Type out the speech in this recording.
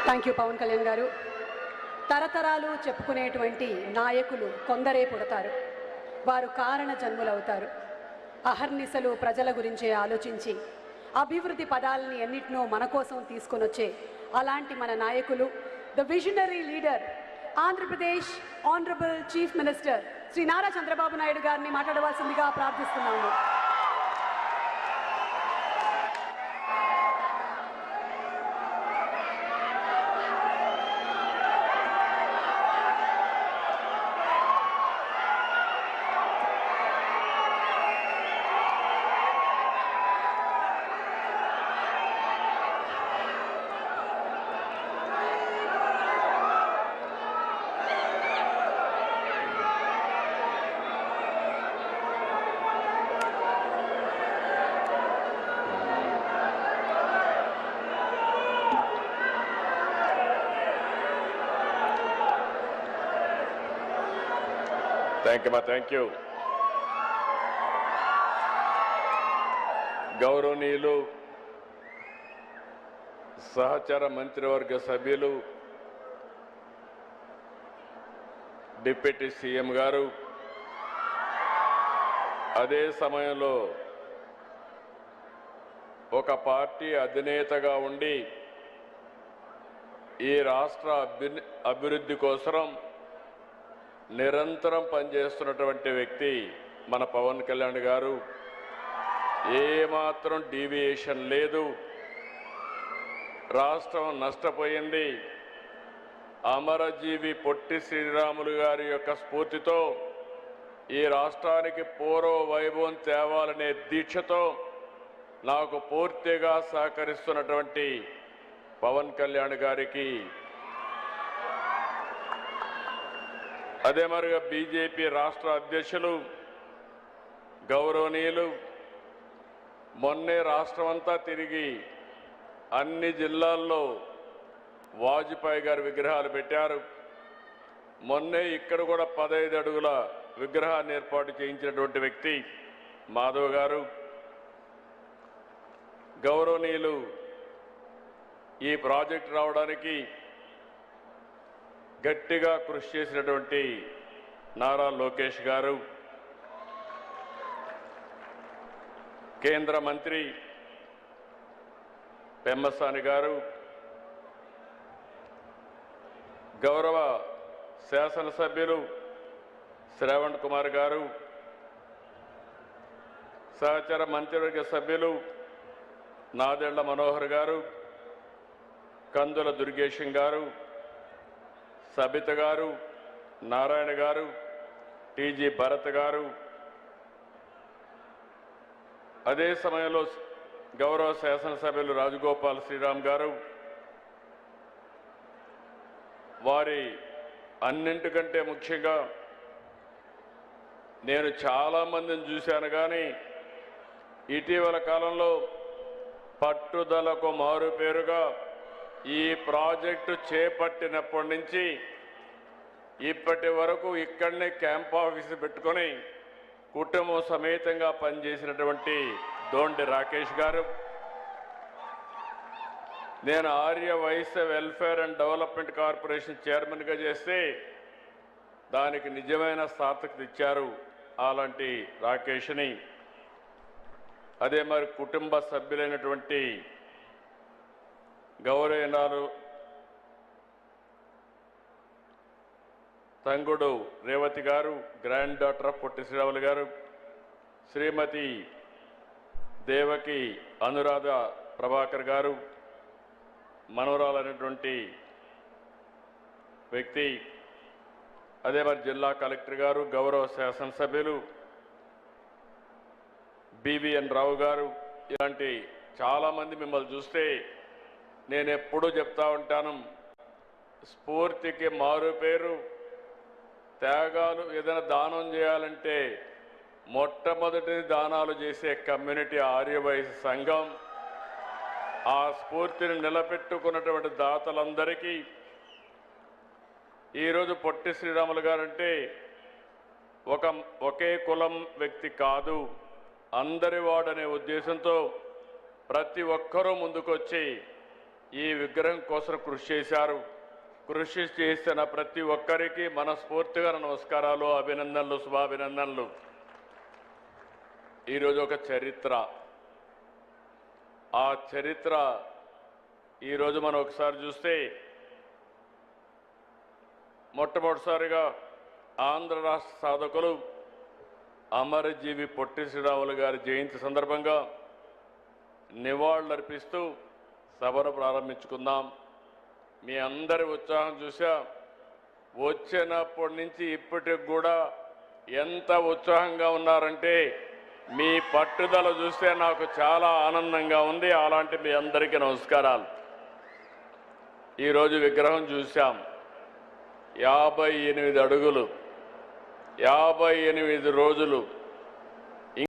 Thank you Pawan Kalyan గారు. తరతరాలు చెప్పుకునేటువంటి నాయకులు కొందరే పుడతారు, వారు కారణ జన్ములవుతారు. అహర్నిశలు ప్రజల గురించే ఆలోచించి అభివృద్ధి పదాలని ఎన్నిటినో మన కోసం తీసుకొని వచ్చే అలాంటి మన నాయకులు, the visionary leader, Andhra Pradesh honourable chief minister Shri Nara Chandrababu Naidu గారిని మాట్లాడవలసిందిగా ప్రార్థిస్తున్నాము. Thank you. గౌరవనీయులు సహచర మంత్రివర్గ సభ్యులు, డిప్యూటీ సీఎం గారు, అదే సమయంలో ఒక పార్టీ అధినేతగా ఉండి ఈ రాష్ట్ర అభివృద్ధి కోసం నిరంతరం పనిచేస్తున్నటువంటి వ్యక్తి మన పవన్ కళ్యాణ్ గారు. ఏమాత్రం డీవియేషన్ లేదు. రాష్ట్రం నష్టపోయింది. అమరజీవి పొట్టి శ్రీరాములు గారి యొక్క స్ఫూర్తితో ఈ రాష్ట్రానికి పూర్వ వైభవం తేవాలనే దీక్షతో నాకు పూర్తిగా సహకరిస్తున్నటువంటి పవన్ కళ్యాణ్ గారికి, అదే మరిగా బీజేపీ రాష్ట్ర అధ్యక్షులు గౌరవనీయులు మొన్నే రాష్ట్రమంతా తిరిగి అన్ని జిల్లాల్లో వాజ్పేయి గారి విగ్రహాలు పెట్టారు. మొన్నే ఇక్కడ కూడా 15 అడుగుల విగ్రహాన్ని ఏర్పాటు చేయించినటువంటి వ్యక్తి మాధవ్ గారు. గౌరవనీయులు ఈ ప్రాజెక్టు రావడానికి గట్టిగా కృషి చేసినటువంటి నారా లోకేష్ గారు, కేంద్ర మంత్రి పెమ్మసాని గారు, గౌరవ శాసనసభ్యులు శ్రావణ్ కుమార్ గారు, సహచర మంత్రివర్గ సభ్యులు నాదెళ్ల మనోహర్ గారు, కందుల దుర్గేశం గారు, సబిత గారు, నారాయణ గారు, టీజీ భరత్ గారు, అదే సమయంలో గౌరవ శాసనసభ్యులు రాజగోపాల్ శ్రీరామ్ గారు, వారి అన్నింటికంటే ముఖ్యంగా నేను చాలామందిని చూశాను, కానీ ఇటీవల కాలంలో పట్టుదలకు మారుపేరుగా ఈ ప్రాజెక్టు చేపట్టినప్పటి నుంచి ఇప్పటి వరకు ఇక్కడనే క్యాంప్ ఆఫీసు పెట్టుకొని కుటుంబం సమేతంగా పనిచేసినటువంటి దోండి రాకేష్ గారు, నేను Arya Vysya welfare and development corporation చైర్మన్గా చేస్తే దానికి నిజమైన సార్థకత ఇచ్చారు అలాంటి రాకేష్ని. అదే మరి కుటుంబ సభ్యులైనటువంటి గౌరవనీయులు తంగుడు రేవతి గారు, grand daughter of Potti Sriramulu గారు, శ్రీమతి దేవకి అనురాధ ప్రభాకర్ గారు, మనవరాలైనటువంటి వ్యక్తి, అదే మరి జిల్లా కలెక్టర్ గారు, గౌరవ శాసనసభ్యులు బివిఎన్ రావు గారు, ఇలాంటి చాలామంది మిమ్మల్ని చూస్తే నేను ఎప్పుడూ చెప్తా ఉంటాను, స్ఫూర్తికి మారు పేరు త్యాగాలు. ఏదైనా దానం చేయాలంటే మొట్టమొదటి దానాలు చేసే కమ్యూనిటీ ఆర్యవైశ్య సంఘం. ఆ స్ఫూర్తిని నిలబెట్టుకున్నటువంటి దాతలందరికీ ఈరోజు పొట్టి శ్రీరాములు గారంటే ఒకే కులం వ్యక్తి కాదు, అందరి వాడనే ఉద్దేశంతో ప్రతి ఒక్కరూ ముందుకొచ్చి ఈ విగ్రహం కోసం కృషి చేశారు. కృషి చేసిన ప్రతి ఒక్కరికి మనస్ఫూర్తిగా నమస్కారాలు, అభినందనలు, శుభాభినందనలు. ఈరోజు ఒక చరిత్ర. ఆ చరిత్ర ఈరోజు మనం ఒకసారి చూస్తే మొట్టమొదటిసారిగా ఆంధ్ర రాష్ట్ర సాధకులు అమరజీవి పొట్టి శ్రీరాములు గారి జయంతి సందర్భంగా నివాళులర్పిస్తూ సభను ప్రారంభించుకుందాం. మీ అందరి ఉత్సాహం చూసా. వచ్చినప్పటి నుంచి ఇప్పటికి కూడా ఎంత ఉత్సాహంగా ఉన్నారంటే మీ పట్టుదల చూస్తే నాకు చాలా ఆనందంగా ఉంది. అలాంటి మీ అందరికీ నమస్కారాలు. ఈరోజు విగ్రహం చూశాం. 58 అడుగులు, 58 రోజులు